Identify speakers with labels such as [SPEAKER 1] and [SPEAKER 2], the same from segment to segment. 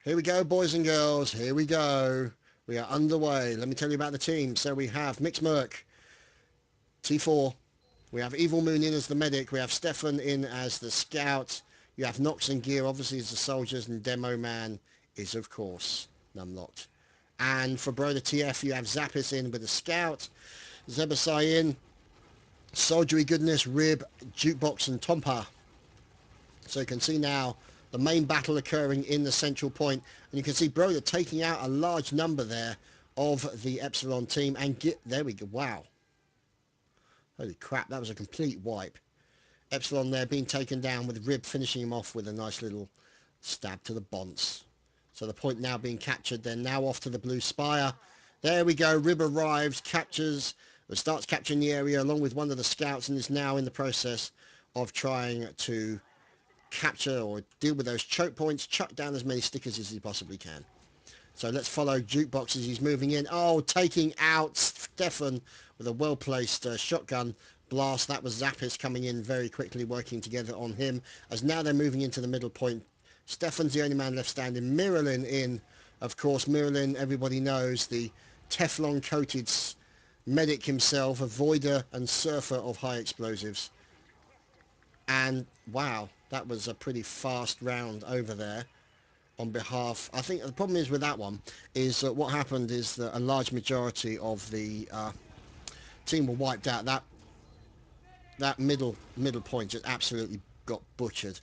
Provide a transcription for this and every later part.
[SPEAKER 1] Here we go, boys and girls. Here we go. We are underway. Let me tell you about the team. So we have Mix Merc, T4. We have Evil Moon in as the medic. We have Stefan in as the scout. You have Nox and Gear, obviously, as the soldiers. And Demo Man is, of course, Numlocked. And for Broder.TF, you have Zappis in with the scout. Zebasai in. Soldiery Goodness, Rib, Jukebox and Tompa. So you can see now the main battle occurring in the central point, and you can see Broder taking out a large number there of the Epsilon team, and there we go. Wow, holy crap, that was a complete wipe. Epsilon there being taken down, with Rib finishing him off with a nice little stab to the bonce. So the point now being captured. They're now off to the blue spire. There we go. Rib arrives, starts capturing the area along with one of the scouts, and is now in the process of trying to capture or deal with those choke points, chuck down as many stickers as he possibly can. So let's follow Jukebox as he's moving in. Oh, taking out Stefan with a well-placed shotgun blast. That was Zappis coming in very quickly, working together on him, as now they're moving into the middle point. Stefan's the only man left standing. Miralin in, of course. Miralin, everybody knows, the Teflon-coated medic himself, avoider and surfer of high explosives. And wow, that was a pretty fast round over there on behalf. I think the problem is with that one is that what happened is that a large majority of the team were wiped out. That middle point just absolutely got butchered.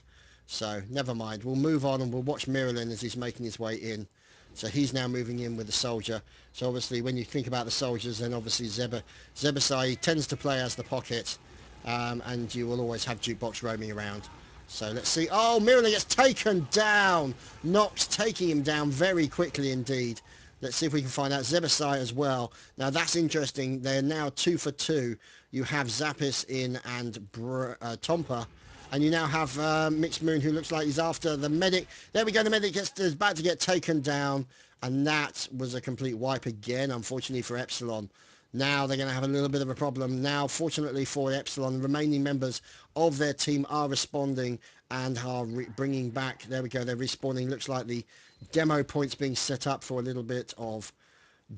[SPEAKER 1] So never mind, we'll move on and we'll watch Miralin as he's making his way in. So he's now moving in with the soldier. So obviously when you think about the soldiers, then obviously Zebasai tends to play as the pocket. And you will always have Jukebox roaming around. So let's see. Oh, Miralin gets taken down. Nox taking him down very quickly indeed. Let's see if we can find out Zebasai as well. Now that's interesting. They're now 2 for 2. You have Zappis in and Tompa. And you now have Mixed Moon, who looks like he's after the medic. There we go. The medic is about to get taken down. And that was a complete wipe again, unfortunately for Epsilon. Now they're going to have a little bit of a problem. Now, fortunately for Epsilon, remaining members of their team are responding and are bringing back. There we go. They're respawning. Looks like the demo points being set up for a little bit of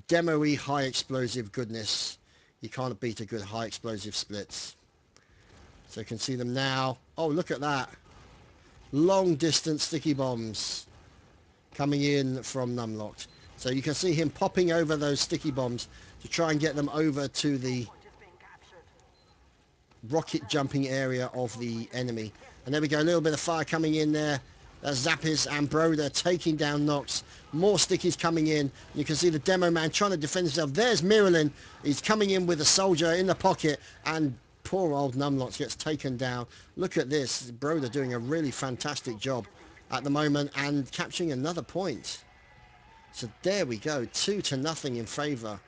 [SPEAKER 1] demo-y high explosive goodness. You can't beat a good high explosive splits. So you can see them now. Oh, look at that. Long distance sticky bombs coming in from Numlocked. So you can see him popping over those sticky bombs to try and get them over to the rocket jumping area of the enemy. And there we go, a little bit of fire coming in there. That's Zappis and Broder taking down Nox. More stickies coming in. You can see the demo man trying to defend himself. There's Miralin. He's coming in with a soldier in the pocket, and poor old Numlocked gets taken down. Look at this. Broder doing a really fantastic job at the moment and capturing another point. So there we go, 2-0 in favour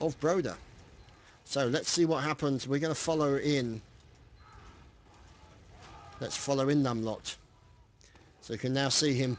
[SPEAKER 1] of Broder. So let's see what happens. We're going to follow in. Let's follow in Numlocked. So you can now see him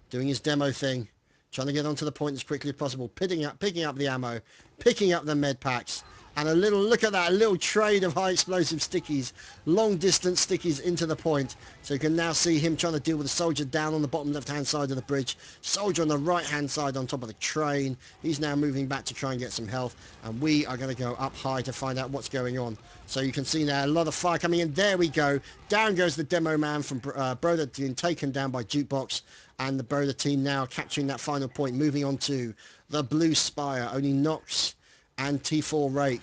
[SPEAKER 1] doing his demo thing, trying to get onto the point as quickly as possible, picking up the ammo, picking up the med packs, and a little, look at that, a little trade of high explosive stickies, long distance stickies into the point. So you can now see him trying to deal with the soldier down on the bottom left hand side of the bridge, soldier on the right hand side on top of the train. He's now moving back to try and get some health, and we are going to go up high to find out what's going on. So you can see now a lot of fire coming in. There we go, down goes the demo man from Broder, being taken down by Jukebox, and the Broder team now capturing that final point, moving on to the blue spire. Only Nox and T4 Rake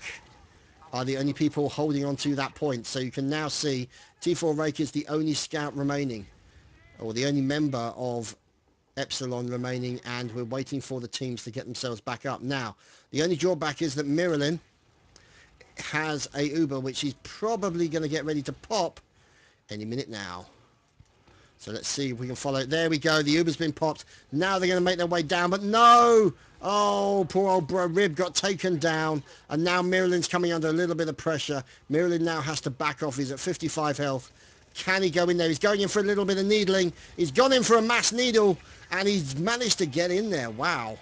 [SPEAKER 1] are the only people holding on to that point. So you can now see T4 Rake is the only scout remaining, or the only member of Epsilon remaining, and we're waiting for the teams to get themselves back up. Now, the only drawback is that Miralin has a Uber, which he's probably going to get ready to pop any minute now. So let's see if we can follow it. There we go. The Uber's been popped. Now they're going to make their way down, but no! Oh, poor old Rib got taken down, and now Miralin's coming under a little bit of pressure. Miralin now has to back off. He's at 55 health. Can he go in there? He's going in for a little bit of needling. He's gone in for a mass needle, and he's managed to get in there. Wow.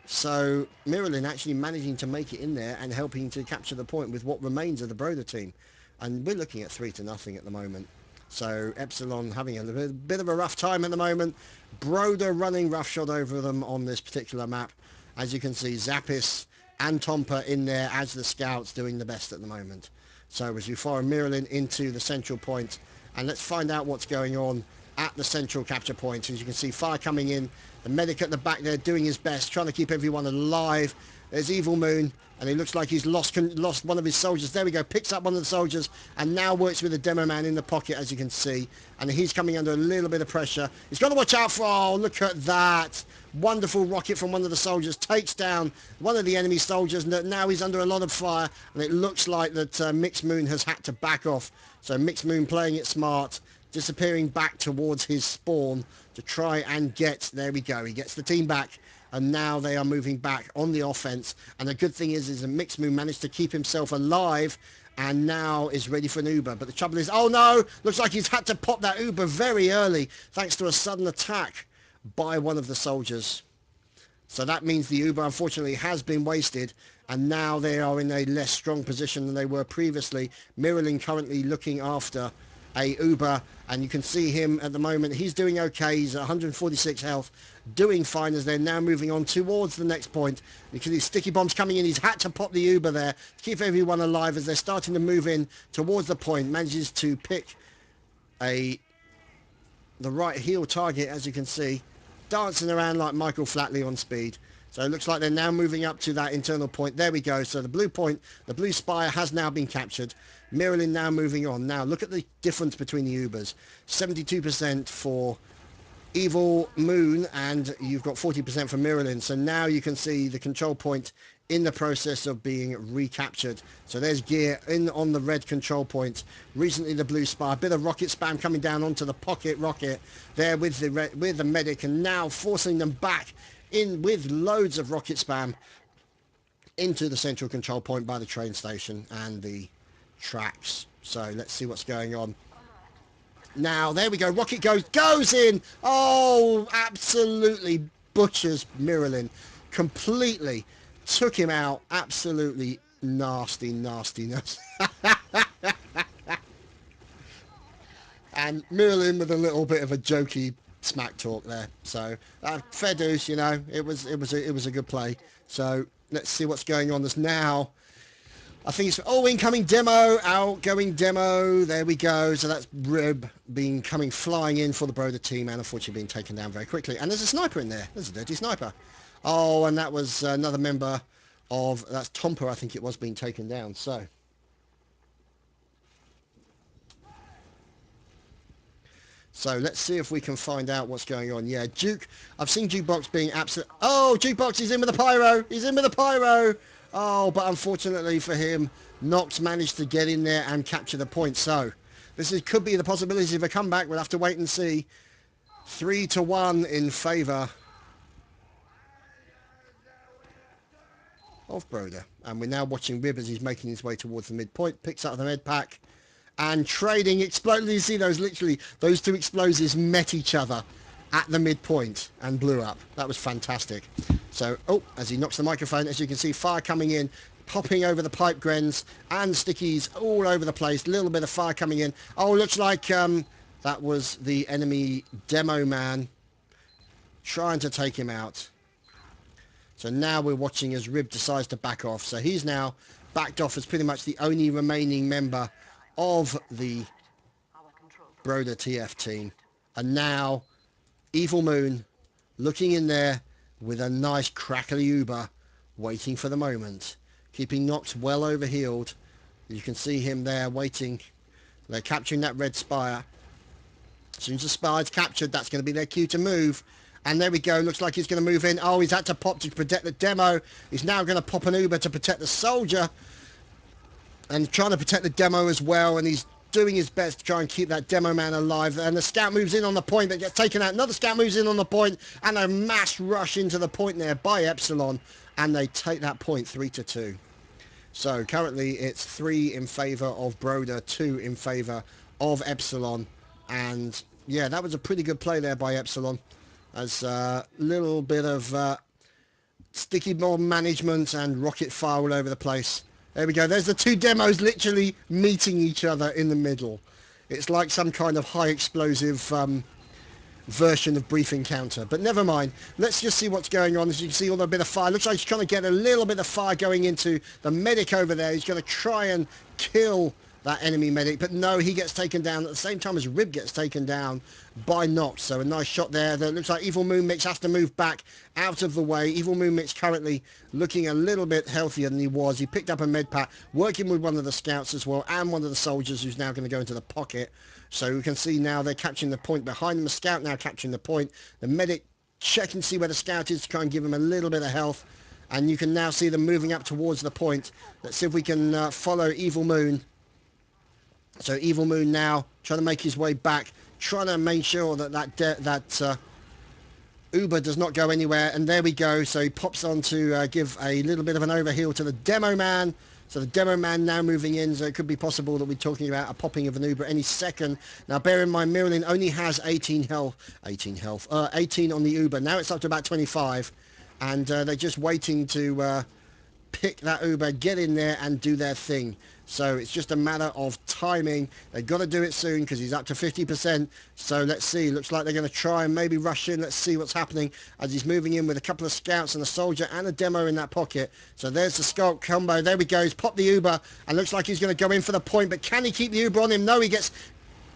[SPEAKER 1] So Miralin actually managing to make it in there and helping to capture the point with what remains of the Broder team. And we're looking at 3-0 at the moment. So Epsilon having a bit of a rough time at the moment. Broder running roughshod over them on this particular map. As you can see, Zappis and Tompa in there as the scouts doing the best at the moment. So as you follow Miralin into the central point, and let's find out what's going on at the central capture point. As you can see, fire coming in, the medic at the back there doing his best, trying to keep everyone alive. There's Evil Moon, and it looks like he's lost one of his soldiers. There we go, picks up one of the soldiers, and now works with the demo man in the pocket, as you can see. And he's coming under a little bit of pressure. He's got to watch out for, oh, look at that. Wonderful rocket from one of the soldiers, takes down one of the enemy soldiers, and now he's under a lot of fire, and it looks like that Mixed Moon has had to back off. So Mixed Moon playing it smart, disappearing back towards his spawn to try and get, there we go, he gets the team back, and now they are moving back on the offense. And the good thing is that Mixed Moon managed to keep himself alive and now is ready for an Uber. But the trouble is, oh no, looks like he's had to pop that Uber very early thanks to a sudden attack by one of the soldiers. So that means the Uber unfortunately has been wasted, and now they are in a less strong position than they were previously. Miralin currently looking after a Uber, and you can see him at the moment. He's doing okay. He's at 146 health, doing fine as they're now moving on towards the next point. You can see sticky bombs coming in. He's had to pop the Uber there to keep everyone alive as they're starting to move in towards the point. Manages to pick the right heel target, as you can see, dancing around like Michael Flatley on speed. So it looks like they're now moving up to that internal point. There we go. So the blue point, the blue spire has now been captured. Miralin now moving on. Now look at the difference between the Ubers. 72% for Evil Moon, and you've got 40% for Miralin. So now you can see the control point in the process of being recaptured. So there's gear in on the red control point. Recently the blue spire, a bit of rocket spam coming down onto the pocket rocket there with the medic, and now forcing them back in with loads of rocket spam into the central control point by the train station and the tracks. So let's see what's going on. Now there we go, rocket goes in. Oh, absolutely butchers Miralin, completely took him out. Absolutely nasty. And Miralin with a little bit of a jokey smack talk there. So fair dues, you know, it was a good play. So let's see what's going on. There's now, I think it's incoming demo, outgoing demo. There we go. So that's Rib coming flying in for the Broder team, and unfortunately being taken down very quickly. And there's a sniper in there. There's a dirty sniper. Oh, and that was another member of, that's Tompa, I think it was, being taken down. So let's see if we can find out what's going on. Yeah, Duke, I've seen Jukebox being absolute. Oh, Jukebox is in with the pyro. He's in with the pyro. Oh, but unfortunately for him, Nox managed to get in there and capture the point. So this could be the possibility of a comeback. We'll have to wait and see. 3-1 in favour of Broder. And we're now watching Rib as he's making his way towards the midpoint. Picks up the med pack. And trading explosives. You see those two explosives met each other at the midpoint and blew up. That was fantastic. So, as he knocks the microphone, as you can see, fire coming in, popping over the pipe grens and stickies all over the place. A little bit of fire coming in. Oh, looks like that was the enemy demo man trying to take him out. So now we're watching as Rib decides to back off. So he's now backed off as pretty much the only remaining member of the Broder.TF team. And now Evil Moon looking in there with a nice crackly Uber, waiting for the moment, keeping Nox well overhealed. You can see him there waiting. They're capturing that red spire. As soon as the spire's captured, that's going to be their cue to move. And there we go. Looks like he's going to move in. Oh, he's had to pop to protect the demo. He's now going to pop an Uber to protect the soldier, and trying to protect the demo as well. And he's doing his best to try and keep that demo man alive. And the scout moves in on the point, but gets taken out. Another scout moves in on the point, and a mass rush into the point there by Epsilon, and they take that point 3-2. So currently it's 3 in favour of Broder, 2 in favour of Epsilon. And yeah, that was a pretty good play there by Epsilon, as a little bit of sticky bomb management and rocket fire all over the place. There we go. There's the two demos literally meeting each other in the middle. It's like some kind of high explosive version of Brief Encounter, but never mind. Let's just see what's going on. As you can see, all a bit of fire. Looks like he's trying to get a little bit of fire going into the medic over there. He's going to try and kill that enemy medic, but no, he gets taken down at the same time as Rib gets taken down by Nox. So a nice shot there. That looks like Evil Moon Mix has to move back out of the way. Evil Moon Mix currently looking a little bit healthier than he was. He picked up a med pack, working with one of the scouts as well, and one of the soldiers who's now going to go into the pocket. So we can see now they're capturing the point behind them. The scout now capturing the point. The medic checking to see where the scout is to try and give him a little bit of health. And you can now see them moving up towards the point. Let's see if we can follow Evil Moon. So Evil Moon now trying to make his way back, trying to make sure that Uber does not go anywhere. And there we go. So he pops on to give a little bit of an overheal to the demo man. So the demo man now moving in, so it could be possible that we're talking about a popping of an Uber any second. Now bear in mind, Miralin only has 18 on the Uber. Now it's up to about 25, and they're just waiting to pick that Uber, get in there and do their thing. So it's just a matter of timing. They've got to do it soon because he's up to 50%. So let's see. Looks like they're going to try and maybe rush in. Let's see what's happening as he's moving in with a couple of scouts and a soldier and a demo in that pocket. So there's the scout combo. There we go. He's popped the Uber and looks like he's going to go in for the point. But can he keep the Uber on him? No, he gets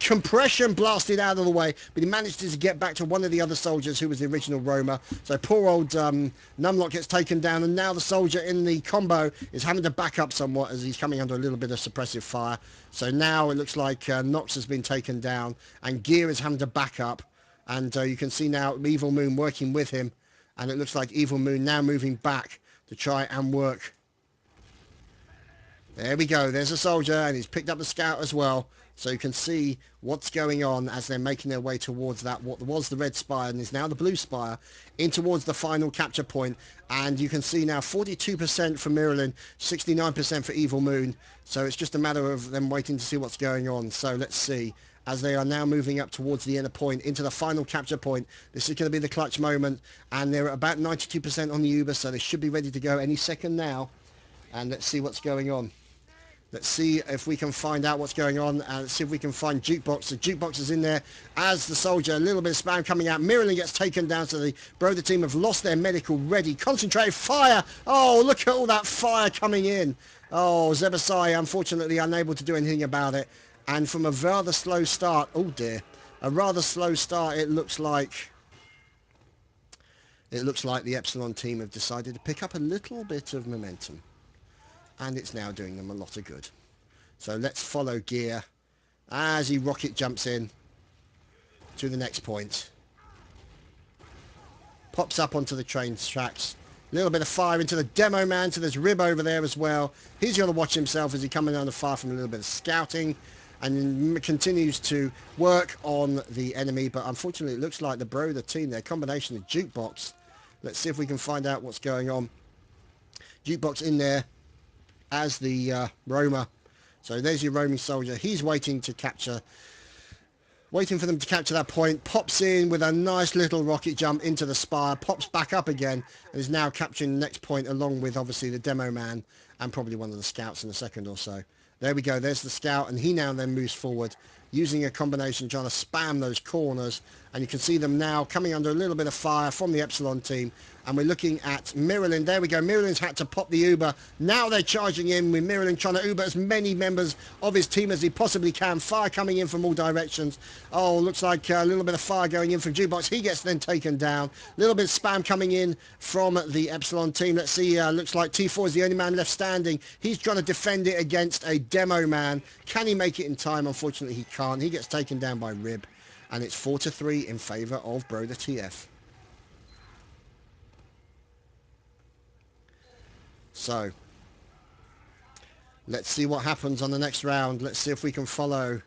[SPEAKER 1] compression blasted out of the way, but he managed to get back to one of the other soldiers who was the original roamer. So poor old Numlock gets taken down, and now the soldier in the combo is having to back up somewhat as he's coming under a little bit of suppressive fire. So now it looks like Nox has been taken down and Gear is having to back up, and you can see now Evil Moon working with him, and it looks like Evil Moon now moving back to try and work. There we go, there's a soldier, and he's picked up the scout as well. So you can see what's going on as they're making their way towards that, what was the red spire and is now the blue spire, in towards the final capture point. And you can see now 42% for Miralin, 69% for Evil Moon. So it's just a matter of them waiting to see what's going on. So let's see, as they are now moving up towards the inner point, into the final capture point. This is going to be the clutch moment, and they're at about 92% on the Uber, so they should be ready to go any second now. And let's see what's going on. Let's see if we can find out what's going on, and see if we can find Jukebox. The Jukebox is in there as the soldier. A little bit of spam coming out. Miralin gets taken down, so the Broder team have lost their medic already. Concentrated fire. Oh, look at all that fire coming in. Oh, Zebasai unfortunately unable to do anything about it. And from a rather slow start, oh dear, a rather slow start, it looks like the Epsilon team have decided to pick up a little bit of momentum. And it's now doing them a lot of good. So let's follow Gear as he rocket jumps in to the next point. Pops up onto the train tracks. A little bit of fire into the demo man, so there's Rib over there as well. He's going to watch himself as he comes under fire from a little bit of scouting, and continues to work on the enemy. But unfortunately, it looks like the Broder team, their combination of Jukebox. Let's see if we can find out what's going on. Jukebox in there as the roamer. So there's your roaming soldier. He's waiting for them to capture that point. Pops in with a nice little rocket jump into the spire. Pops back up again and is now capturing the next point, along with obviously the demo man and probably one of the scouts in a second or so. There we go. There's the scout, and he now then moves forward using a combination, trying to spam those corners. And you can see them now coming under a little bit of fire from the Epsilon team. And we're looking at Miralin. There we go. Miralin's had to pop the Uber. Now they're charging in with Miralin trying to Uber as many members of his team as he possibly can. Fire coming in from all directions. Oh, looks like a little bit of fire going in from Jukebox. He gets then taken down. A little bit of spam coming in from the Epsilon team. Let's see. Looks like T4 is the only man left standing. He's trying to defend it against a demo man. Can he make it in time? Unfortunately, he can't. He gets taken down by Rib. And it's 4-3 in favour of Broder.TF. So, let's see what happens on the next round. Let's see if we can follow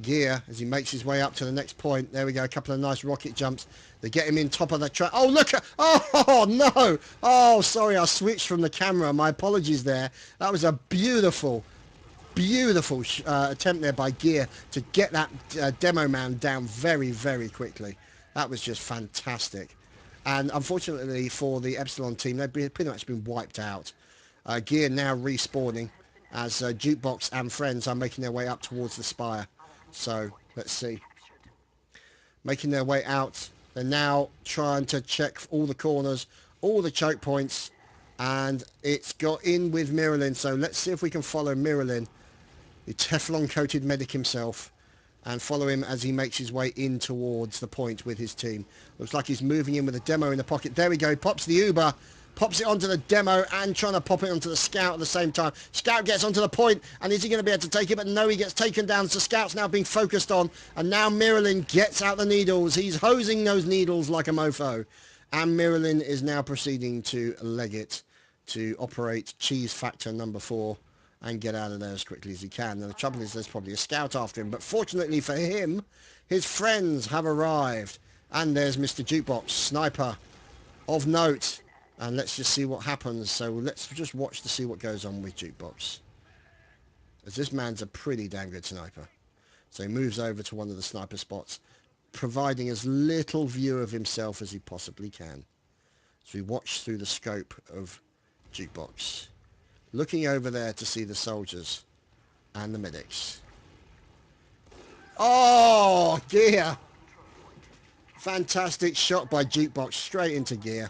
[SPEAKER 1] Gear as he makes his way up to the next point. There we go, a couple of nice rocket jumps. They get him in top of the track. Oh, look at... Oh, no! Oh, sorry, I switched from the camera. My apologies there. That was a beautiful attempt there by Gear to get that demo man down very, very quickly. That was just fantastic. And unfortunately for the Epsilon team, they've pretty much been wiped out. Gear now respawning as Jukebox and friends are making their way up towards the spire. So let's see. Making their way out. They're now trying to check all the corners, all the choke points, and it's got in with Miralin. So let's see if we can follow Miralin, the Teflon coated medic himself, and follow him as he makes his way in towards the point with his team. Looks like he's moving in with a demo in the pocket. There we go. He pops the Uber, pops it onto the demo and trying to pop it onto the Scout at the same time. Scout gets onto the point, and is he going to be able to take it? But no, he gets taken down. So Scout's now being focused on, and now Miralin gets out the needles. He's hosing those needles like a mofo. And Miralin is now proceeding to leg it to operate cheese factor number 4 and get out of there as quickly as he can. And the trouble is there's probably a Scout after him, but fortunately for him, his friends have arrived. And there's Mr. Jukebox, sniper of note. And let's just see what happens. So let's just watch to see what goes on with Jukebox, as this man's a pretty damn good sniper. So he moves over to one of the sniper spots, providing as little view of himself as he possibly can. So we watch through the scope of Jukebox, looking over there to see the soldiers and the medics. Oh, gear! Fantastic shot by Jukebox, straight into gear.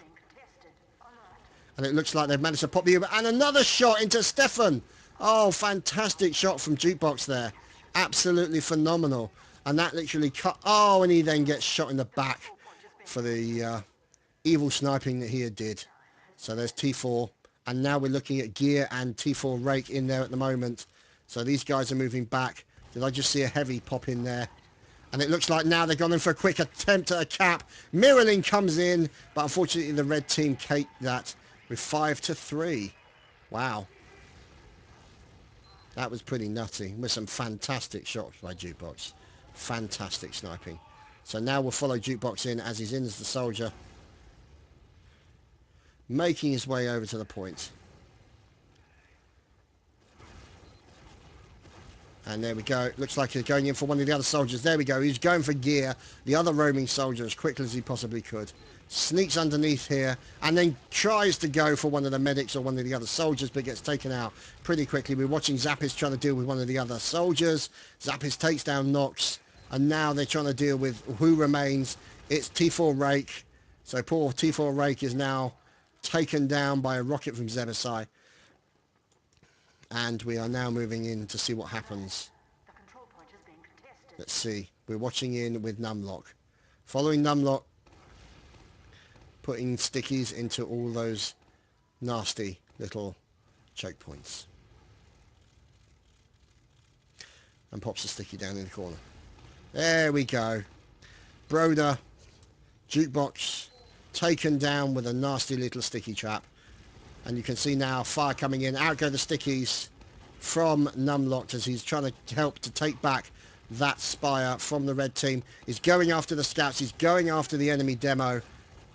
[SPEAKER 1] And it looks like they've managed to pop the Uber. And another shot into Stefan. Oh, fantastic shot from Jukebox there. Absolutely phenomenal. And that literally cut. Oh, and he then gets shot in the back for the evil sniping that he had did. So there's T4. And now we're looking at Gear and T4 Rake in there at the moment. So these guys are moving back. Did I just see a heavy pop in there? And it looks like now they've gone in for a quick attempt at a cap. Miralin comes in, but unfortunately the red team caped that with 5-3. Wow. That was pretty nutty, with some fantastic shots by Jukebox. Fantastic sniping. So now we'll follow Jukebox in as he's in as the soldier, making his way over to the point. And there we go. Looks like he's going in for one of the other soldiers. There we go. He's going for Gear, the other roaming soldier, as quickly as he possibly could. Sneaks underneath here and then tries to go for one of the medics or one of the other soldiers, but gets taken out pretty quickly. We're watching Zappis trying to deal with one of the other soldiers. Zappis takes down Nox, and now they're trying to deal with who remains. It's T4 Rake. So poor T4 Rake is now taken down by a rocket from Zebasai. And we are now moving in to see what happens. Let's see. We're watching in with Numlock. Following Numlock, putting stickies into all those nasty little choke points. And pops a sticky down in the corner. There we go. Broder, Jukebox, taken down with a nasty little sticky trap. And you can see now fire coming in. Out go the stickies from Numlocked as he's trying to help to take back that spire from the red team. He's going after the scouts. He's going after the enemy demo.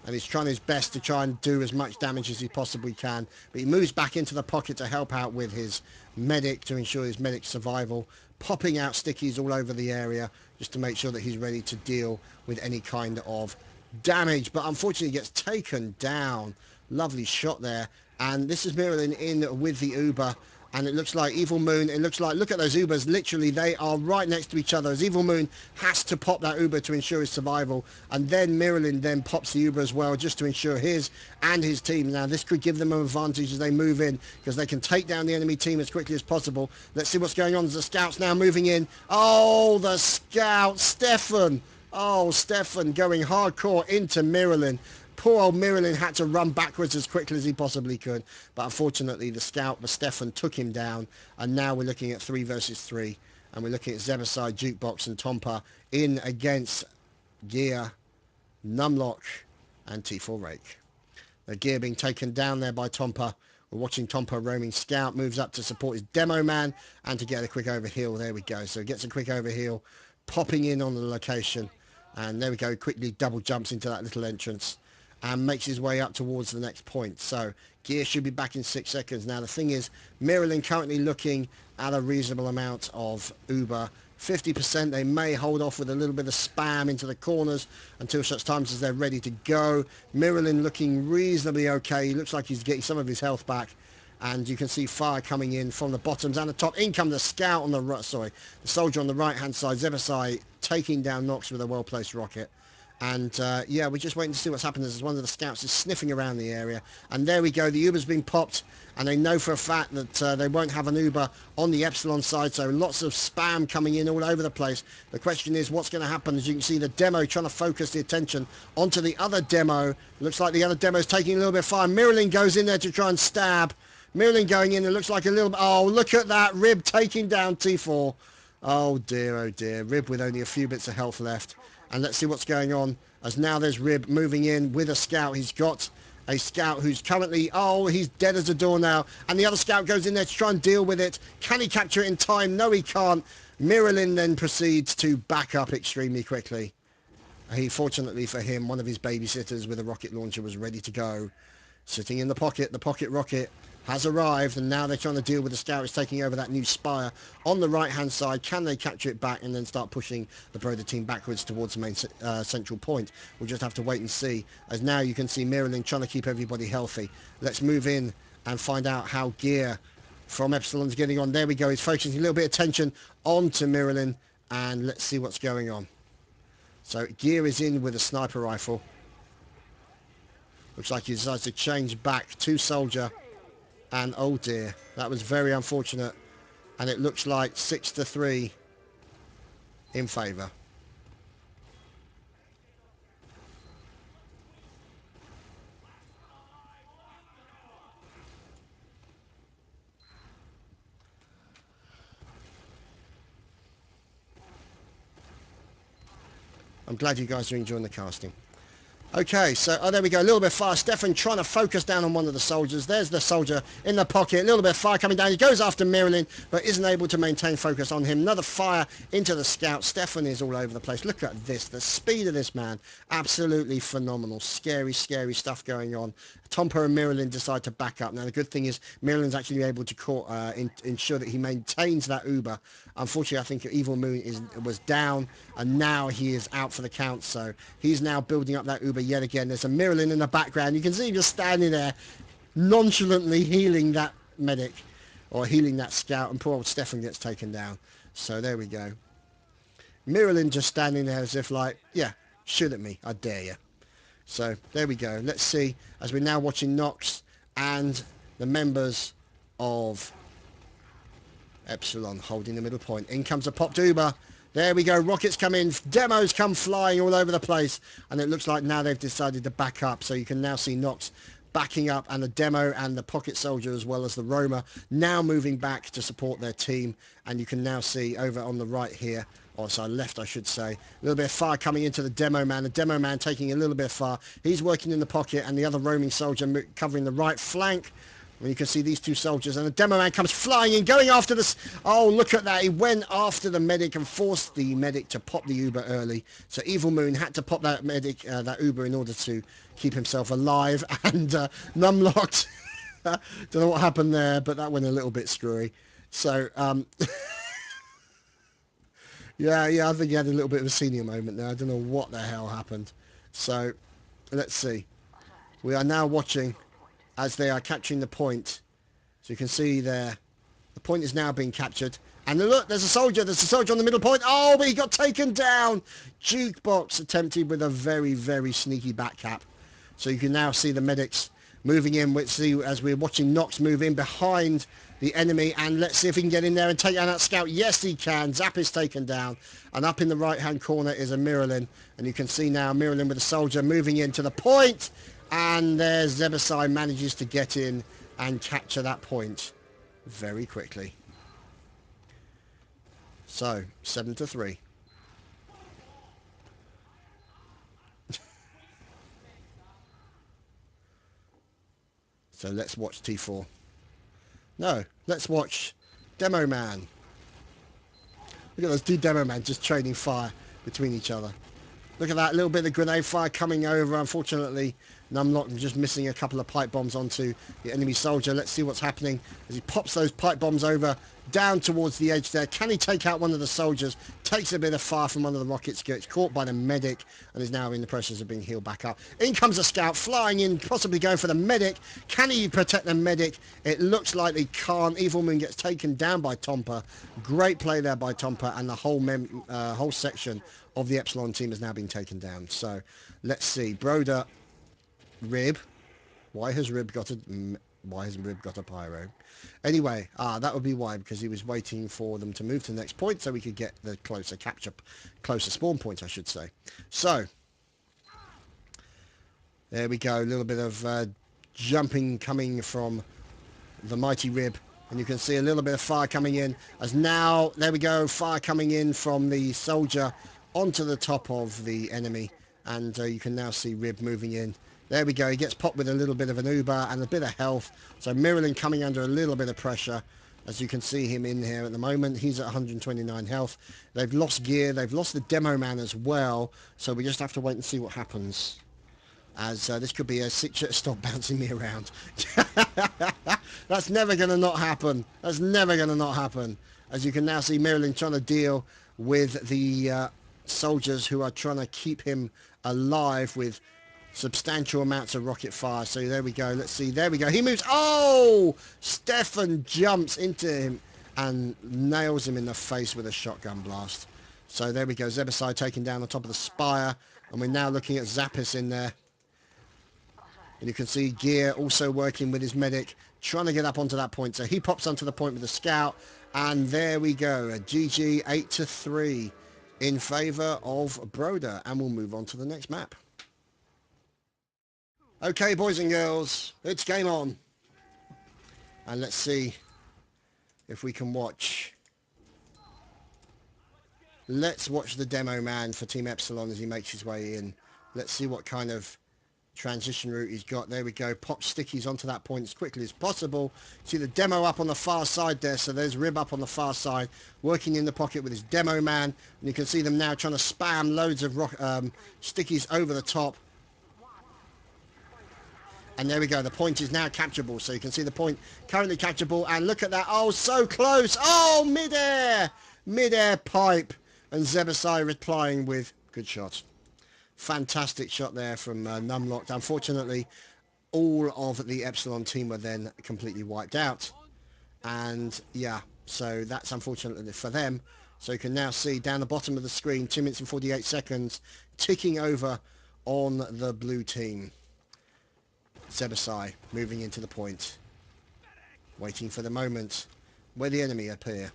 [SPEAKER 1] And he's trying his best to try and do as much damage as he possibly can. But he moves back into the pocket to help out with his medic to ensure his medic's survival. Popping out stickies all over the area just to make sure that he's ready to deal with any kind of damage. But unfortunately he gets taken down. Lovely shot there. And this is Miralin in with the Uber. And it looks like Evil Moon, it looks like, look at those Ubers, literally they are right next to each other as Evil Moon has to pop that Uber to ensure his survival. And then Miralin then pops the Uber as well just to ensure his and his team. Now this could give them an advantage as they move in because they can take down the enemy team as quickly as possible. Let's see what's going on as the scouts now moving in. Oh, the scout, Stefan. Oh, Stefan going hardcore into Miralin. Poor old Miralin had to run backwards as quickly as he possibly could. But unfortunately, the scout, the Stefan, took him down. And now we're looking at 3 versus 3. And we're looking at Zebasai, Jukebox and Tompa in against Gear, Numlock and T4 Rake. The Gear being taken down there by Tompa. We're watching Tompa roaming scout. Moves up to support his demo man and to get a quick overheal. There we go. So he gets a quick overheal. Popping in on the location. And there we go. Quickly double jumps into that little entrance. And makes his way up towards the next point. So Gear should be back in 6 seconds. Now the thing is, Miralin currently looking at a reasonable amount of Uber. 50%. They may hold off with a little bit of spam into the corners until such times as they're ready to go. Miralin looking reasonably okay. He looks like he's getting some of his health back. and you can see fire coming in from the bottoms and the top. In comes the scout on the right, sorry, the soldier on the right hand side, Zebasai taking down Nox with a well placed rocket. And yeah, we're just waiting to see what's happening as one of the scouts is sniffing around the area. And there we go, the Uber's been popped, and they know for a fact that they won't have an Uber on the Epsilon side, so lots of spam coming in all over the place. The question is what's going to happen. As you can see, the demo trying to focus the attention onto the other demo. Looks like the other demo is taking a little bit of fire. Miralin goes in there to try and stab. Miralin going in, it looks like a little bit, oh, look at that, Rib taking down T4. Oh dear, Rib with only a few bits of health left. And let's see what's going on, as now there's Rib moving in with a scout. He's got a scout who's currently, oh, he's dead as a door now. And the other scout goes in there to try and deal with it. Can he capture it in time? No, he can't. Miralin then proceeds to back up extremely quickly. He, fortunately for him, one of his babysitters with a rocket launcher was ready to go. Sitting in the pocket rocket has arrived, and now they're trying to deal with the scout who's taking over that new spire on the right hand side. Can they capture it back and then start pushing the Broder team backwards towards the main central point? We'll just have to wait and see, as now you can see Miralin trying to keep everybody healthy. Let's move in and find out how Gear from Epsilon's getting on. There we go, he's focusing a little bit of attention onto Miralin, and let's see what's going on. So Gear is in with a sniper rifle. Looks like he decides to change back to soldier. And oh dear, that was very unfortunate. And it looks like 6-3 in favour. I'm glad you guys are enjoying the casting. Okay, so, oh, there we go, a little bit of fire. Stefan trying to focus down on one of the soldiers. There's the soldier in the pocket, a little bit of fire coming down. He goes after Miralin, but isn't able to maintain focus on him. Another fire into the scout. Stefan is all over the place. Look at this, the speed of this man. Absolutely phenomenal. Scary, scary stuff going on. Tompa and Miralin decide to back up. Now, the good thing is Miralin's actually able to ensure that he maintains that Uber. Unfortunately, I think Evil Moon was down, and now he is out for the count, so he's now building up that Uber yet again. There's a Miralin in the background. You can see him just standing there, nonchalantly healing that medic, or healing that scout, and poor old Stefan gets taken down. So there we go. Miralin just standing there as if like, yeah, shoot at me, I dare you. So there we go. Let's see, as we're now watching Nox and the members of Epsilon holding the middle point. In comes a popped Uber. There we go. Rockets come in. Demos come flying all over the place. And it looks like now they've decided to back up. So you can now see Nox backing up, and the demo and the pocket soldier as well as the roamer now moving back to support their team. And you can now see over on the right here, or sorry, left I should say, a little bit of fire coming into the demo man. The demo man taking a little bit of fire. He's working in the pocket, and the other roaming soldier covering the right flank. And you can see these two soldiers, and the demo man comes flying in, going after this. Oh, look at that. He went after the medic and forced the medic to pop the Uber early. So Evil Moon had to pop that medic, that Uber, in order to keep himself alive. And Numlocked, don't know what happened there, but that went a little bit screwy. So, yeah, I think he had a little bit of a senior moment there. I don't know what the hell happened. So, let's see. We are now watching as they are capturing the point. So you can see there, the point is now being captured. And look, there's a soldier on the middle point. Oh, but he got taken down. Jukebox attempted with a very, very sneaky back cap. So you can now see the medics moving in. Let's see, as we're watching Nox move in behind the enemy, and let's see if he can get in there and take down that scout. Yes, he can. Zap is taken down, and up in the right-hand corner is a Miralin, and you can see now Miralin with a soldier moving into the point, and there's Zebasai manages to get in and capture that point very quickly. So 7-3. So let's watch T4. No, let's watch Demo Man. Look at those two Demo Man just trading fire between each other. Look at that, little bit of grenade fire coming over. Unfortunately, Numlock just missing a couple of pipe bombs onto the enemy soldier. Let's see what's happening as he pops those pipe bombs over down towards the edge there. Can he take out one of the soldiers? Takes a bit of fire from one of the rockets, gets caught by the medic, and is now in the process of being healed back up. In comes a scout, flying in, possibly going for the medic. Can he protect the medic? It looks like he can't. Evil Moon gets taken down by Tompa. Great play there by Tompa, and the whole section of the Epsilon team has now been taken down. So let's see. Broder, Rib. Why has Rib got a pyro? Anyway, that would be why, because he was waiting for them to move to the next point so we could get the closer spawn point, I should say. So there we go. A little bit of jumping coming from the mighty Rib, and you can see a little bit of fire coming in as now, there we go, fire coming in from the soldier onto the top of the enemy, and you can now see Rib moving in. There we go, he gets popped with a little bit of an Uber and a bit of health, so Miralin coming under a little bit of pressure, as you can see him in here at the moment. He's at 129 health. They've lost gear, they've lost the demo man as well, so we just have to wait and see what happens, as this could be a stop bouncing me around. That's never going to not happen. That's never going to not happen. As you can now see Miralin trying to deal with the soldiers who are trying to keep him alive with substantial amounts of rocket fire. So there we go. Let's see. There we go. He moves. Oh! Stefan jumps into him and nails him in the face with a shotgun blast. So there we go. Zebasai taken down on top of the spire. And we're now looking at Zappis in there. And you can see Gear also working with his medic, trying to get up onto that point. So he pops onto the point with the scout. And there we go. A GG 8-3 in favour of Broder. And we'll move on to the next map. Okay, boys and girls, it's game on. And let's see if we can watch. Let's watch the demo man for Team Epsilon as he makes his way in. Let's see what kind of transition route he's got. There we go. Pop stickies onto that point as quickly as possible. See the demo up on the far side there. So there's Rib up on the far side, working in the pocket with his demo man. And you can see them now trying to spam loads of stickies over the top. And there we go. The point is now capturable. So you can see the point currently capturable. And look at that. Oh, so close. Oh, mid-air. Mid-air pipe. And Zebasai replying with good shot. Fantastic shot there from Numlocked. Unfortunately, all of the Epsilon team were then completely wiped out. And yeah, so that's unfortunately for them. So you can now see down the bottom of the screen, 2 minutes and 48 seconds, ticking over on the blue team. Zebasai moving into the point, waiting for the moment where the enemy appear.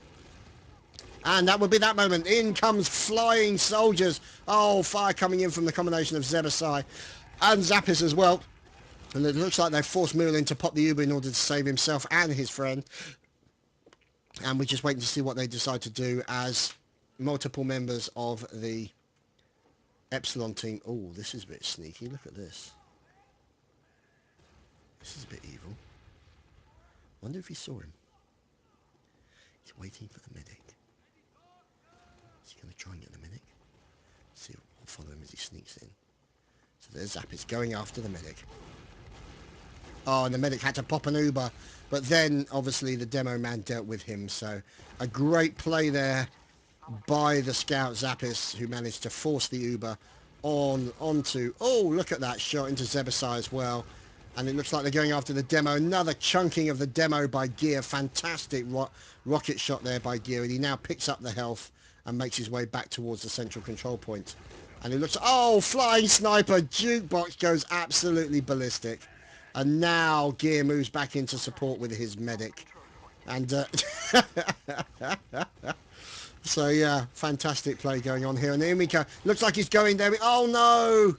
[SPEAKER 1] And that would be that moment. In comes flying soldiers. Oh, fire coming in from the combination of Zebasai and Zappis as well. And it looks like they've forced Miralin to pop the Uber in order to save himself and his friend. And we're just waiting to see what they decide to do as multiple members of the Epsilon team. Oh, this is a bit sneaky. Look at this. This is a bit evil. Wonder if he saw him. He's waiting for the medic. Is he going to try and get the medic? See, I'll follow him as he sneaks in. So there's Zappis going after the medic. Oh, and the medic had to pop an Uber. But then, obviously, the demo man dealt with him. So a great play there by the scout Zappis, who managed to force the Uber onto... Oh, look at that shot into Zebasai as well. And it looks like they're going after the demo. Another chunking of the demo by Gear. Fantastic rocket shot there by Gear. And he now picks up the health and makes his way back towards the central control point. And it looks... Oh, flying sniper. Jukebox goes absolutely ballistic. And now Gear moves back into support with his medic. And... so, yeah, fantastic play going on here. And Umika looks like he's going there. Oh, no!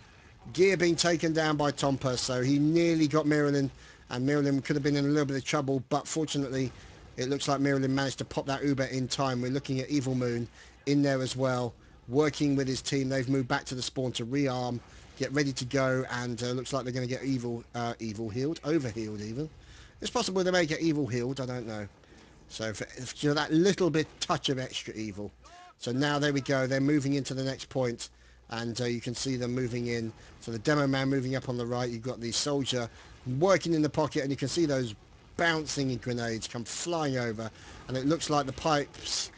[SPEAKER 1] Gear being taken down by Tompa, so he nearly got Miralin, and Miralin could have been in a little bit of trouble, but fortunately it looks like Miralin managed to pop that Uber in time. We're looking at Evil Moon in there as well, working with his team. They've moved back to the spawn to rearm, get ready to go, and looks like they're going to get Evil healed, overhealed even. It's possible they may get Evil healed, I don't know. So for that little bit touch of extra Evil. So now there we go, they're moving into the next point. and you can see them moving in. So the demo man moving up on the right, you've got the soldier working in the pocket, and you can see those bouncing grenades come flying over, and it looks like the pipes,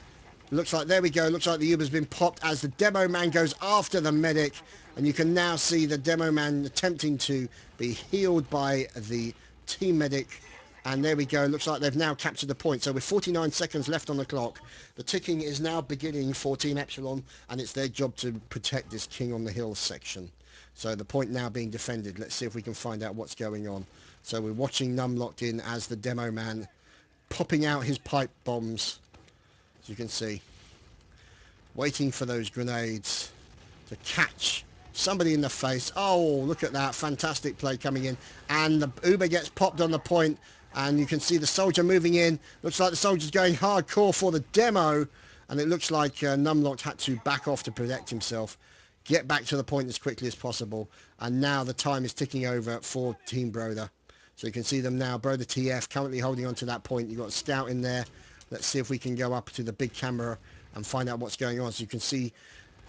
[SPEAKER 1] looks like, there we go, looks like the Uber's been popped as the demo man goes after the medic, and you can now see the demo man attempting to be healed by the team medic. And there we go, looks like they've now captured the point. So with 49 seconds left on the clock, the ticking is now beginning for Team Epsilon, and it's their job to protect this King on the Hill section. So the point now being defended. Let's see if we can find out what's going on. So we're watching Num locked in as the demo man popping out his pipe bombs, as you can see, waiting for those grenades to catch somebody in the face. Oh, look at that, fantastic play coming in, and the Uber gets popped on the point, and you can see the soldier moving in. Looks like the soldier's going hardcore for the demo, and it looks like Numlocked had to back off to protect himself, get back to the point as quickly as possible, and now the time is ticking over for Team Broder. So you can see them now, Broder.TF currently holding on to that point. You've got a scout in there. Let's see if we can go up to the big camera and find out what's going on. So you can see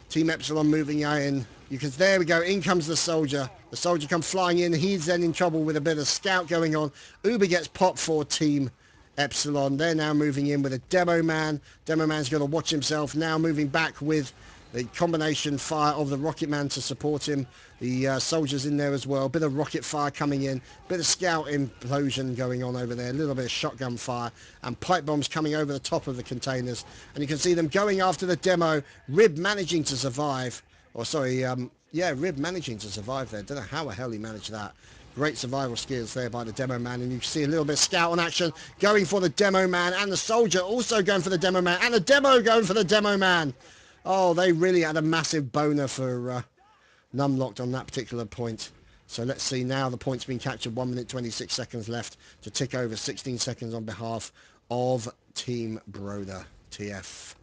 [SPEAKER 1] Team Epsilon moving in. There we go, in comes the soldier. The soldier comes flying in. He's then in trouble with a bit of scout going on. Uber gets popped for Team Epsilon. They're now moving in with a demo man. Demo man's got to watch himself. Now moving back with the combination fire of the rocket man to support him. The soldiers in there as well. Bit of rocket fire coming in. Bit of scout implosion going on over there. A little bit of shotgun fire. And pipe bombs coming over the top of the containers. And you can see them going after the demo. Rib managing to survive. Or sorry, yeah, Rib managing to survive there. Don't know how the hell he managed that. Great survival skills there by the demo man, and you can see a little bit of scout on action going for the demo man, and the soldier also going for the demo man, and the demo going for the demo man. Oh, they really had a massive boner for Numlocked on that particular point. So let's see now, the point's been captured, 1 minute 26 seconds left to tick over, 16 seconds on behalf of Team Broder.TF.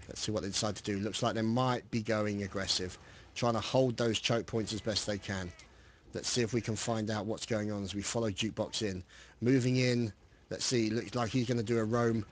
[SPEAKER 1] Let's see what they decide to do. Looks like they might be going aggressive, trying to hold those choke points as best they can. Let's see if we can find out what's going on as we follow Jukebox in. Moving in, let's see, looks like he's going to do a roam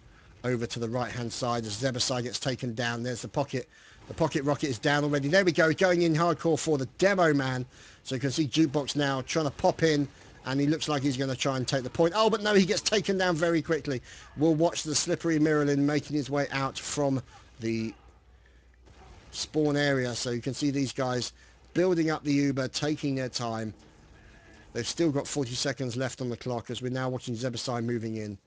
[SPEAKER 1] over to the right-hand side as Zebasai gets taken down. There's the pocket. The pocket rocket is down already. There we go, going in hardcore for the demo man. So you can see Jukebox now trying to pop in, and he looks like he's going to try and take the point. Oh, but no, he gets taken down very quickly. We'll watch the slippery Miralin making his way out from the spawn area. So you can see these guys building up the Uber, taking their time. They've still got 40 seconds left on the clock as we're now watching Zebasai moving in.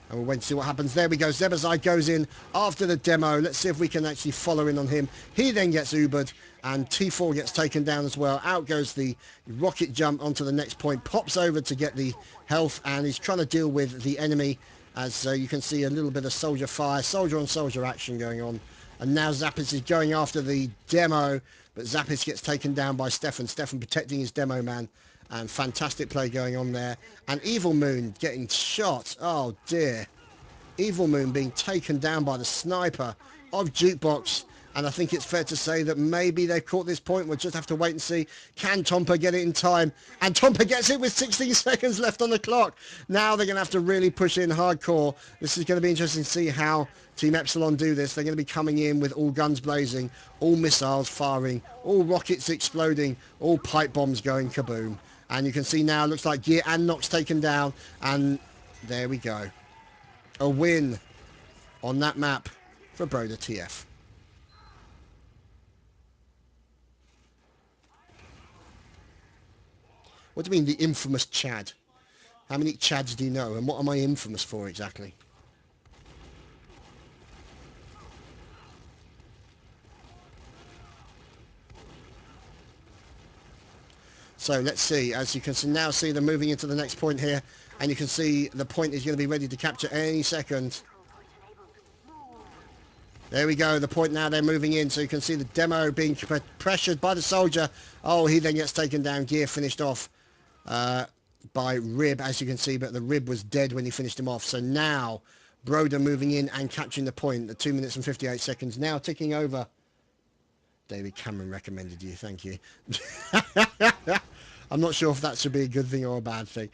[SPEAKER 1] And we'll wait to see what happens. There we go. Zebasai goes in after the demo. Let's see if we can actually follow in on him. He then gets Ubered, and T4 gets taken down as well. Out goes the rocket jump onto the next point. Pops over to get the health, and he's trying to deal with the enemy. As you can see, a little bit of soldier fire, soldier on soldier action going on. And now Zappis is going after the demo, but Zappis gets taken down by Stefan. Stefan protecting his demo man, and fantastic play going on there. And Evil Moon getting shot. Oh dear. Evil Moon being taken down by the sniper of Jukebox. And I think it's fair to say that maybe they've caught this point. We'll just have to wait and see. Can Tompa get it in time? And Tompa gets it with 16 seconds left on the clock. Now they're going to have to really push in hardcore. This is going to be interesting to see how Team Epsilon do this. They're going to be coming in with all guns blazing, all missiles firing, all rockets exploding, all pipe bombs going kaboom. And you can see now, looks like Gear and Nox taken down. And there we go. A win on that map for Broder.TF. What do you mean, the infamous Chad? How many Chads do you know, and what am I infamous for exactly? So let's see, as you can now see them moving into the next point here, and you can see the point is going to be ready to capture any second. There we go, the point now they're moving in, so you can see the demo being pressured by the soldier. Oh, he then gets taken down, Gear finished off by Rib, as you can see, but the Rib was dead when he finished him off. So now Broder moving in and capturing the point at 2 minutes and 58 seconds, now ticking over. David Cameron recommended you, thank you. I'm not sure if that should be a good thing or a bad thing.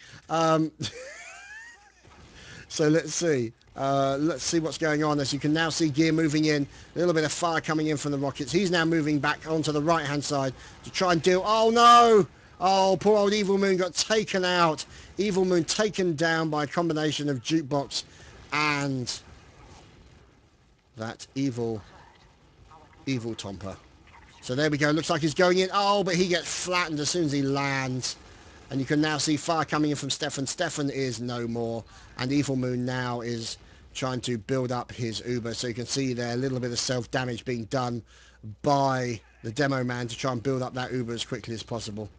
[SPEAKER 1] So let's see. Let's see what's going on. As you can now see gear moving in. A little bit of fire coming in from the rockets. He's now moving back onto the right-hand side to try and deal... Oh, no! Oh, poor old Evil Moon got taken out. Evil Moon taken down by a combination of Jukebox and that evil Tomper. So there we go. Looks like he's going in. Oh, but he gets flattened as soon as he lands. And you can now see fire coming in from Stefan. Stefan is no more. And Evil Moon now is trying to build up his Uber. So you can see there a little bit of self-damage being done by the demo man to try and build up that Uber as quickly as possible.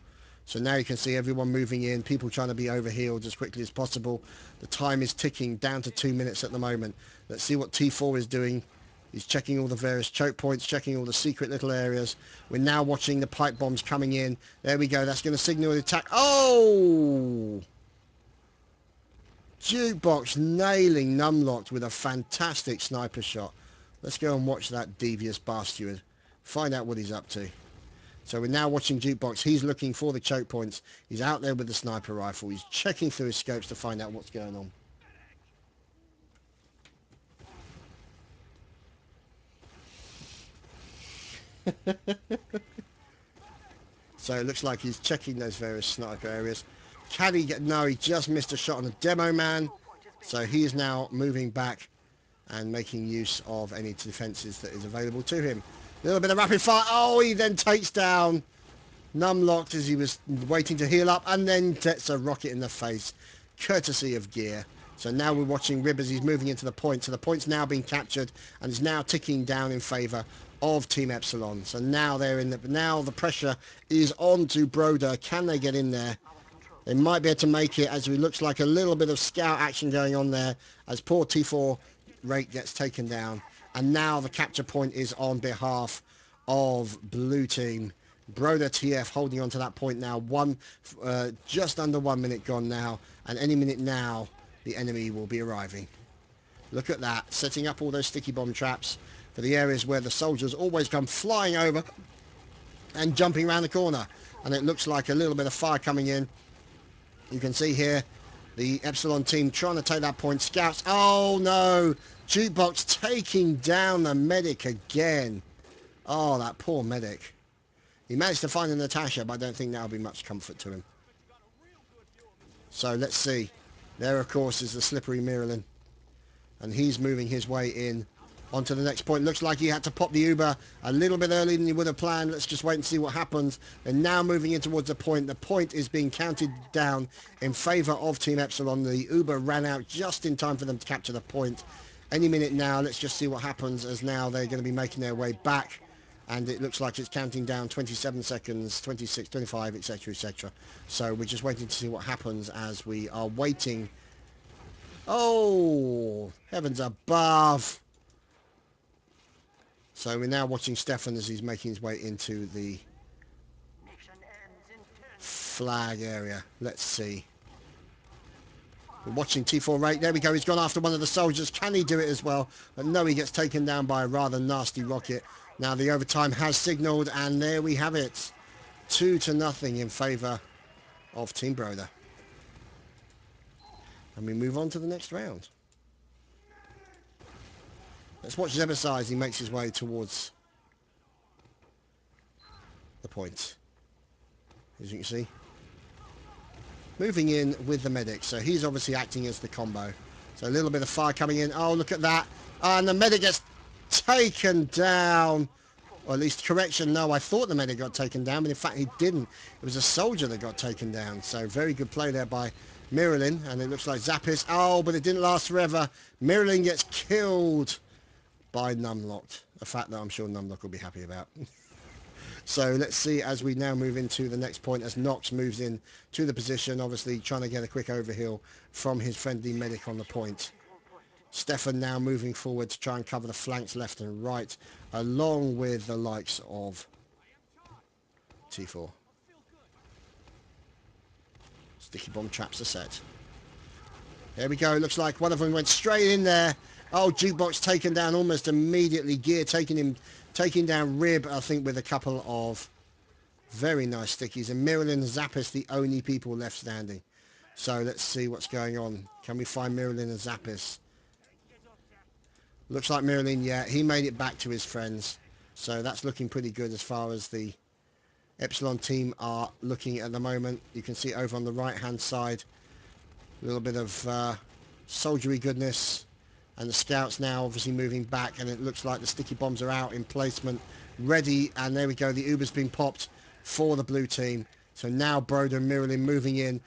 [SPEAKER 1] So now you can see everyone moving in, people trying to be overhealed as quickly as possible. The time is ticking down to 2 minutes at the moment. Let's see what T4 is doing. He's checking all the various choke points, checking all the secret little areas. We're now watching the pipe bombs coming in. There we go. That's going to signal the attack. Oh! Jukebox nailing Numlocked with a fantastic sniper shot. Let's go and watch that devious bastard. Find out what he's up to. So we're now watching Jukebox. He's looking for the choke points. He's out there with the sniper rifle. He's checking through his scopes to find out what's going on. So it looks like he's checking those various sniper areas. Can he get... No, he just missed a shot on the demo man. So he is now moving back and making use of any defences that is available to him. A little bit of rapid fire. Oh, he then takes down Numlocked as he was waiting to heal up, and then gets a rocket in the face, courtesy of gear. So now we're watching Rib as he's moving into the point. So the point's now being captured and is now ticking down in favour of Team Epsilon. So now they're in the... Now the pressure is on to Broder. Can they get in there? They might be able to make it, as it looks like a little bit of scout action going on there as poor T4 Rate gets taken down. And now the capture point is on behalf of Blue Team. Broder.TF holding on to that point now. Just under 1 minute gone now. And any minute now, the enemy will be arriving. Look at that. Setting up all those sticky bomb traps for the areas where the soldiers always come flying over and jumping around the corner. And it looks like a little bit of fire coming in. You can see here the Epsilon team trying to take that point. Scouts. Oh, no. Jukebox taking down the medic again. Oh, that poor medic. He managed to find a Natasha, but I don't think that'll be much comfort to him. So let's see. There, of course, is the slippery Miralin. And he's moving his way in onto the next point. Looks like he had to pop the Uber a little bit earlier than he would have planned. Let's just wait and see what happens. They're now moving in towards the point. The point is being counted down in favour of Team Epsilon. The Uber ran out just in time for them to capture the point. Any minute now, let's just see what happens, as now they're going to be making their way back. And it looks like it's counting down 27 seconds, 26, 25, etc, etc. So we're just waiting to see what happens as we are waiting. Oh, heavens above. So we're now watching Stefan as he's making his way into the flag area. Let's see. We're watching T4 Rate. There we go. He's gone after one of the soldiers. Can he do it as well? But no, he gets taken down by a rather nasty rocket. Now the overtime has signalled, and there we have it. 2-0 in favour of Team Broder. And we move on to the next round. Let's watch Zebasai as he makes his way towards the point. As you can see. Moving in with the medic. So he's obviously acting as the combo. So a little bit of fire coming in. Oh, look at that. And the medic gets taken down. Or at least, correction, no, I thought the medic got taken down, but in fact he didn't. It was a soldier that got taken down. So very good play there by Miralin. And it looks like Zappis. Oh, but it didn't last forever. Miralin gets killed by Numlocked. A fact that I'm sure Numlock will be happy about. So let's see as we now move into the next point as Nox moves in to the position, obviously trying to get a quick overheal from his friendly medic on the point. Stefan now moving forward to try and cover the flanks left and right, along with the likes of T4. Sticky bomb traps are set. There we go. Looks like one of them went straight in there. Oh, Jukebox taken down almost immediately. Gear taking down Rib, I think, with a couple of very nice stickies. And Miralin and Zappis, the only people left standing. So let's see what's going on. Can we find Miralin and Zappis? Looks like Miralin, yeah, he made it back to his friends. So that's looking pretty good as far as the Epsilon team are looking at the moment. You can see over on the right hand side a little bit of soldiery goodness, and the scouts now obviously moving back, and it looks like the sticky bombs are out in placement ready, and there we go, the Uber's been popped for the blue team. So now Broder and Miralin moving in,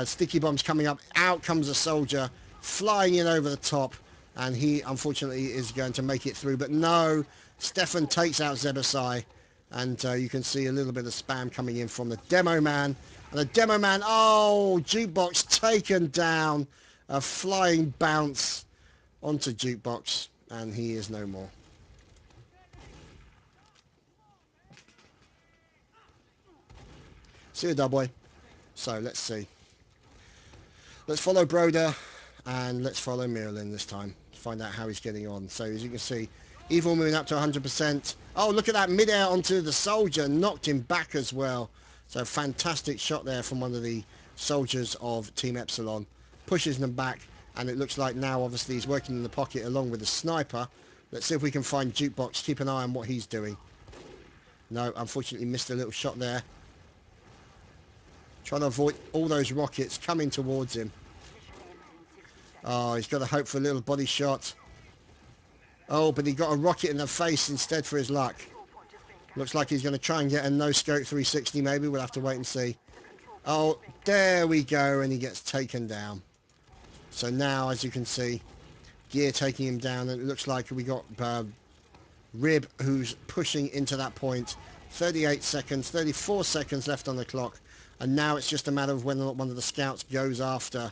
[SPEAKER 1] sticky bombs coming up, out comes a soldier flying in over the top, and he unfortunately is going to make it through, but no, Stefan takes out Zebasai. And you can see a little bit of spam coming in from the demo man. And the demo man, oh, Jukebox taken down. A flying bounce onto Jukebox. And he is no more. See you, Dubboy. So, let's see. Let's follow Broder. And let's follow Miralin this time. To find out how he's getting on. So, as you can see, Evil Moon up to 100%. Oh, look at that mid-air onto the soldier. Knocked him back as well. So fantastic shot there from one of the soldiers of Team Epsilon. Pushes them back. And it looks like now, obviously, he's working in the pocket along with the sniper. Let's see if we can find Jukebox. Keep an eye on what he's doing. No, unfortunately missed a little shot there. Trying to avoid all those rockets coming towards him. Oh, he's got to hope for a little body shot. Oh, but he got a rocket in the face instead for his luck. Looks like he's going to try and get a no-scope 360 maybe. We'll have to wait and see. Oh, there we go. And he gets taken down. So now, as you can see, Gear taking him down. And it looks like we got Rib, who's pushing into that point. 38 seconds, 34 seconds left on the clock. And now it's just a matter of whether or not one of the scouts goes after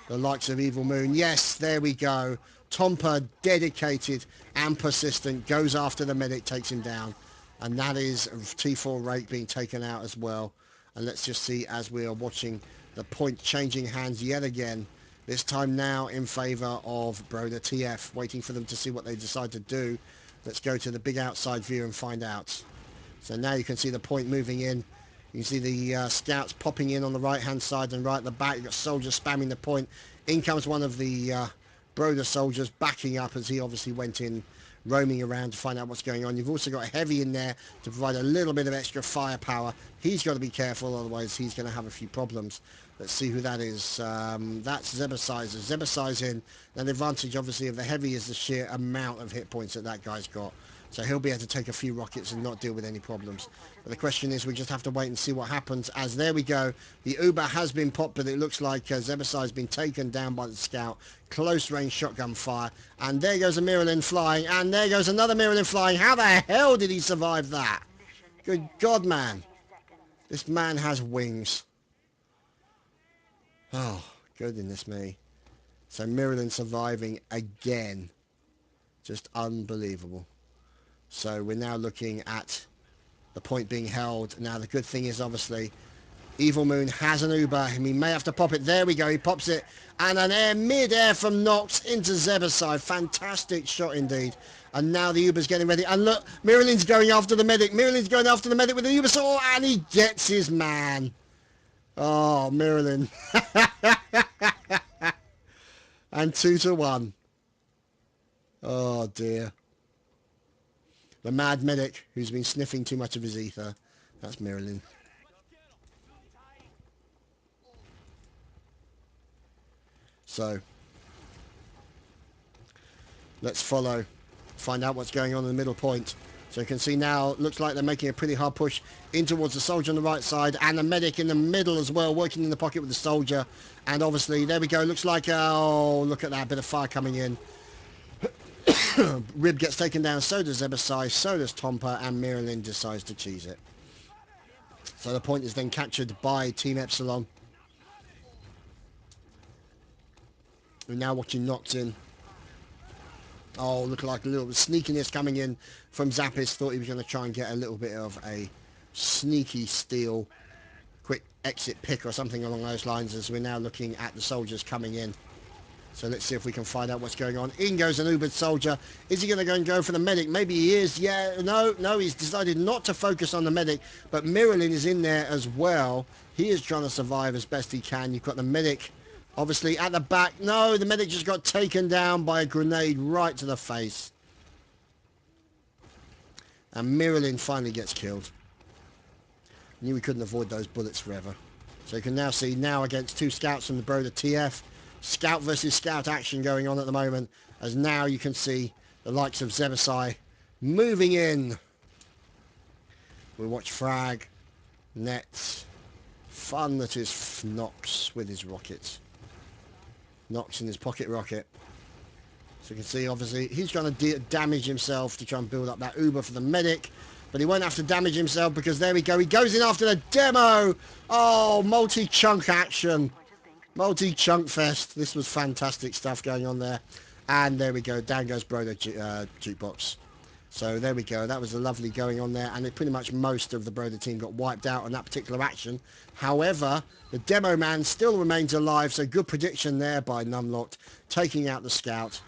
[SPEAKER 1] the likes of Evil Moon. Yes, there we go. Tompa, dedicated and persistent, goes after the medic, takes him down. And that is T4 Rake being taken out as well. And let's just see as we are watching the point changing hands yet again. This time now in favour of Broder.TF, waiting for them to see what they decide to do. Let's go to the big outside view and find out. So now you can see the point moving in. You can see the scouts popping in on the right-hand side and right at the back. You've got soldiers spamming the point. In comes one of the Broder soldiers backing up as he obviously went in, roaming around to find out what's going on. You've also got Heavy in there to provide a little bit of extra firepower. He's got to be careful, otherwise he's going to have a few problems. Let's see who that is. That's Zebasai. Zebasai's in. Now the advantage, obviously, of the Heavy is the sheer amount of hit points that guy's got. So he'll be able to take a few rockets and not deal with any problems. But the question is, we just have to wait and see what happens. As there we go, the Uber has been popped, but it looks like Zebasai's been taken down by the scout. Close range shotgun fire. And there goes a Miralin flying. And there goes another Miralin flying. How the hell did he survive that? Good God, man. This man has wings. Oh, goodness me. So Miralin surviving again. Just unbelievable. So we're now looking at the point being held. Now the good thing is, obviously, Evil Moon has an Uber. He may have to pop it. There we go. He pops it. And an air, mid-air from Nox into Zebasai. Fantastic shot indeed. And now the Uber's getting ready. And look, Miralin's going after the medic. Miralin's going after the medic with the Uber sword. And he gets his man. Oh, Miralin. And 2-1. Oh, dear. The mad medic who's been sniffing too much of his ether. That's Miralin. So, let's follow. Find out what's going on in the middle point. So you can see now, looks like they're making a pretty hard push in towards the soldier on the right side. And the medic in the middle as well, working in the pocket with the soldier. And obviously, there we go. Looks like, oh, look at that bit of fire coming in. Rib gets taken down, so does Zebasai, so does Tompa, and Miralin decides to cheese it. So the point is then captured by Team Epsilon. We're now watching Nox in. Oh, look like a little sneakiness coming in from Zappis. Thought he was going to try and get a little bit of a sneaky steal, quick exit pick or something along those lines, as we're now looking at the soldiers coming in. So let's see if we can find out what's going on. In goes an Ubered soldier. Is he going to go for the medic? Maybe he is. Yeah, no, he's decided not to focus on the medic. But Miralin is in there as well. He is trying to survive as best he can. You've got the medic, obviously, at the back. No, the medic just got taken down by a grenade right to the face. And Miralin finally gets killed. Knew we couldn't avoid those bullets forever. So you can now see now against two scouts from the Broder.TF. Scout versus scout action going on at the moment, as now you can see the likes of Zebasai moving in. We watch Frag, Nets, fun that is Nox with his rockets. Nox in his pocket rocket. So you can see obviously he's trying to damage himself to try and build up that Uber for the medic. But he won't have to damage himself because there we go. He goes in after the demo. Oh, multi-chunk action. Multi-chunk fest. This was fantastic stuff going on there. And there we go. Down goes Broder jukebox. So there we go. That was a lovely going on there. And pretty much most of the Broder team got wiped out on that particular action. However, the demo man still remains alive. So good prediction there by Numlocked, taking out the scout.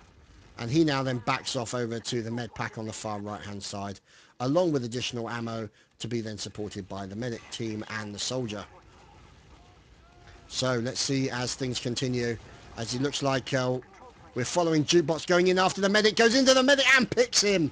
[SPEAKER 1] And he now then backs off over to the med pack on the far right hand side, along with additional ammo to be then supported by the medic team and the soldier. So let's see as things continue, as it looks like we're following Jukebox going in after the medic, goes into the medic and picks him.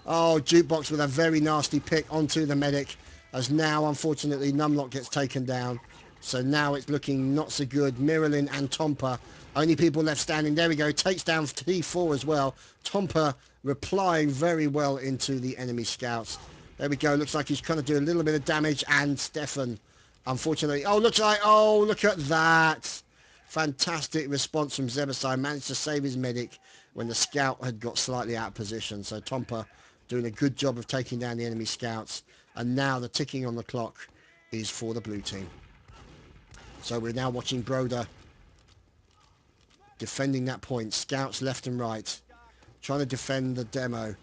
[SPEAKER 1] Oh, Jukebox with a very nasty pick onto the medic, as now unfortunately Numlock gets taken down. So now it's looking not so good. Miralin and Tompa, only people left standing. There we go, takes down T4 as well. Tompa replying very well into the enemy scouts. There we go, looks like he's trying to do a little bit of damage, and Stefan, unfortunately, look at that. Fantastic response from Zebasai, managed to save his medic when the scout had got slightly out of position. So Tompa doing a good job of taking down the enemy scouts. And now the ticking on the clock is for the blue team. So we're now watching Broder defending that point. Scouts left and right, trying to defend the demo,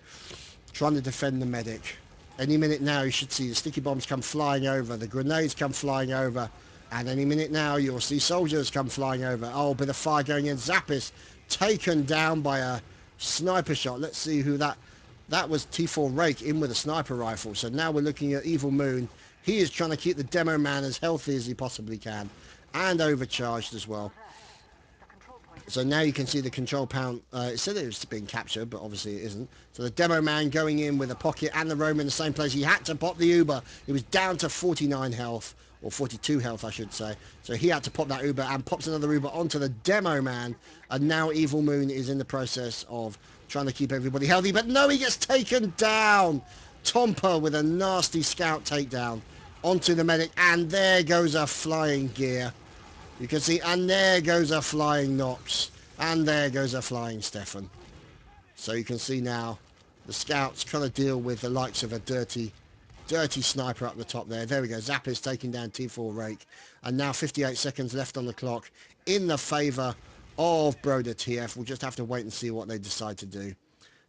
[SPEAKER 1] trying to defend the medic. Any minute now you should see the sticky bombs come flying over, the grenades come flying over, and any minute now you'll see soldiers come flying over. Oh, bit of fire going in. Zappis taken down by a sniper shot. Let's see who that was. T4 Rake in with a sniper rifle. So now we're looking at Evil Moon. He is trying to keep the demo man as healthy as he possibly can, and overcharged as well. So now you can see the control pound. It said it was being captured, but obviously it isn't. So the demo man going in with a pocket and the Roman in the same place. He had to pop the Uber. He was down to 49 health, or 42 health I should say. So he had to pop that Uber and pops another Uber onto the demo man. And now Evil Moon is in the process of trying to keep everybody healthy. But no, he gets taken down. Tompa with a nasty scout takedown onto the medic. And there goes a flying gear. You can see, and there goes a flying Nox, and there goes a flying Stefan. So you can see now the scouts trying to deal with the likes of a dirty sniper up the top there. There we go, Zappis taking down T4 Rake, and now 58 seconds left on the clock in the favour of Broder.TF. We'll just have to wait and see what they decide to do.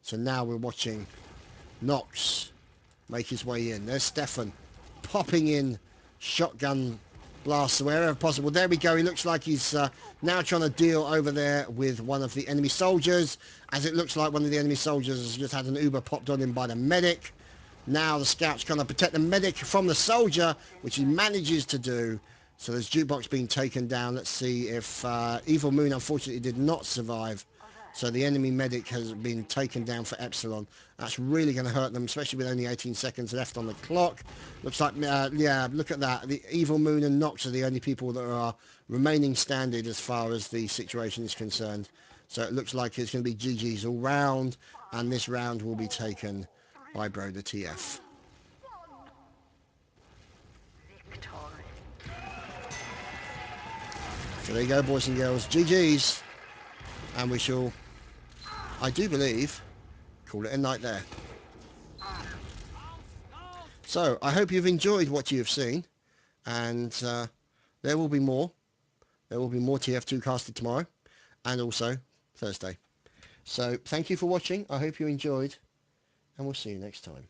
[SPEAKER 1] So now we're watching Nox make his way in. There's Stefan popping in shotgun blasts wherever possible. There we go. He looks like he's now trying to deal over there with one of the enemy soldiers, as it looks like one of the enemy soldiers has just had an Uber popped on him by the medic. Now the scout's trying to protect the medic from the soldier, which he manages to do. So there's Jukebox being taken down. Let's see if Evil Moon unfortunately did not survive. So the enemy medic has been taken down for Epsilon. That's really going to hurt them, especially with only 18 seconds left on the clock. Looks like, yeah, look at that. The Evil Moon and Nox are the only people that are remaining standing as far as the situation is concerned. So it looks like it's going to be GG's all round, and this round will be taken by Broder.TF. So there you go, boys and girls. GG's. And we shall, I do believe, call it a night there. So I hope you've enjoyed what you've seen, and there will be more. There will be more TF2 casted tomorrow, and also Thursday. So thank you for watching. I hope you enjoyed, and we'll see you next time.